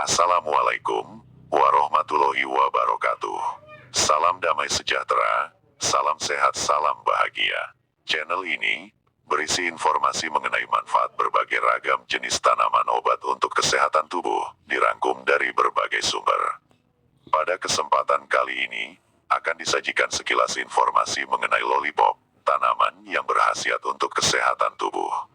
Assalamualaikum warahmatullahi wabarakatuh. Salam damai sejahtera, salam sehat, salam bahagia. Channel ini berisi informasi mengenai manfaat berbagai ragam jenis tanaman obat untuk kesehatan tubuh, dirangkum dari berbagai sumber. Pada kesempatan kali ini, akan disajikan sekilas informasi mengenai lollipop, tanaman yang berkhasiat untuk kesehatan tubuh.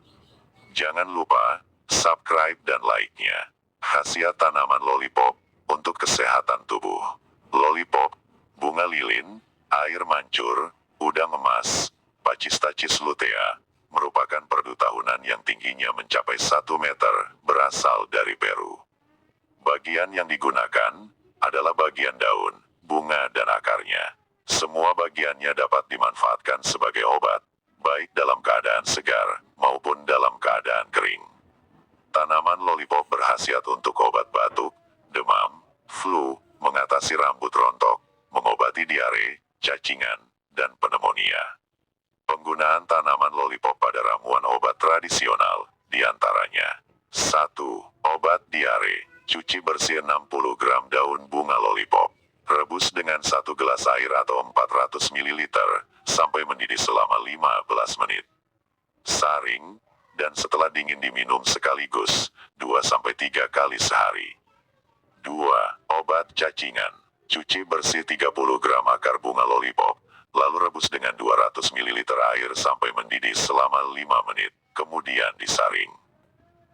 Jangan lupa subscribe dan like-nya. Khasiat tanaman lollipop untuk kesehatan tubuh. Lollipop, bunga lilin, air mancur, udang emas, Pachystachys lutea, merupakan perdu tahunan yang tingginya mencapai 1 meter, berasal dari Peru. Bagian yang digunakan adalah bagian daun, bunga dan akarnya. Semua bagiannya dapat dimanfaatkan sebagai obat, baik dalam keadaan segar maupun dalam keadaan kering. Tanaman lollipop berkhasiat untuk obat batuk, demam, flu, mengatasi rambut rontok, mengobati diare, cacingan, dan pneumonia. Penggunaan tanaman lollipop pada ramuan obat tradisional, diantaranya 1. Obat diare. Cuci bersih 60 gram daun bunga lollipop. Rebus dengan 1 gelas air atau 400 ml, sampai mendidih selama 15 menit. Saring, dan setelah dingin diminum sekaligus, 2-3 kali sehari. 2. Obat cacingan. Cuci bersih 30 gram akar bunga lollipop, lalu rebus dengan 200 ml air sampai mendidih selama 5 menit, kemudian disaring.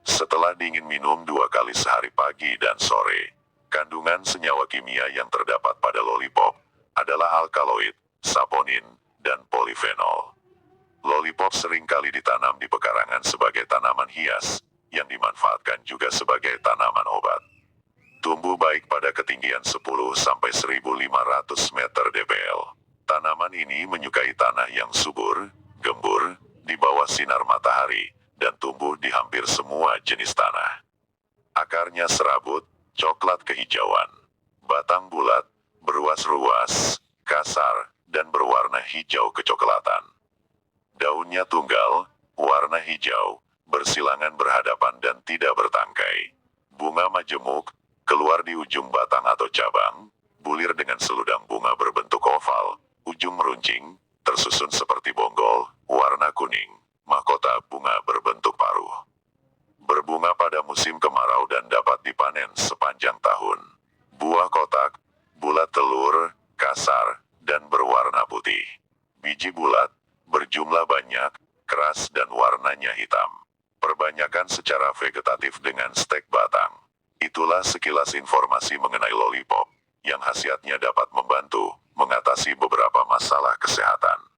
Setelah dingin minum 2 kali sehari pagi dan sore. Kandungan senyawa kimia yang terdapat pada lollipop adalah alkaloid, saponin, dan polifenol. Lollipop seringkali ditanam di pekarangan sebagai tanaman hias, yang dimanfaatkan juga sebagai tanaman obat. Tumbuh baik pada ketinggian 10-1500 meter dbl. Tanaman ini menyukai tanah yang subur, gembur, di bawah sinar matahari, dan tumbuh di hampir semua jenis tanah. Akarnya serabut, coklat kehijauan. Batang bulat, beruas-ruas, kasar, dan berwarna hijau kecoklatan. Daunnya tunggal, warna hijau, bersilangan berhadapan dan tidak bertangkai. Bunga majemuk, keluar di ujung batang atau cabang, bulir dengan seludang bunga berbentuk oval, ujung meruncing, tersusun seperti bonggol, warna kuning, mahkota bunga berbentuk paruh. Berbunga pada musim kemarau dan dapat dipanen sepanjang tahun. Buah kotak, bulat telur, kasar, dan berwarna putih. Biji bulat, berjumlah banyak, keras dan warnanya hitam. Perbanyakan secara vegetatif dengan stek batang. Itulah sekilas informasi mengenai lollipop, yang khasiatnya dapat membantu mengatasi beberapa masalah kesehatan.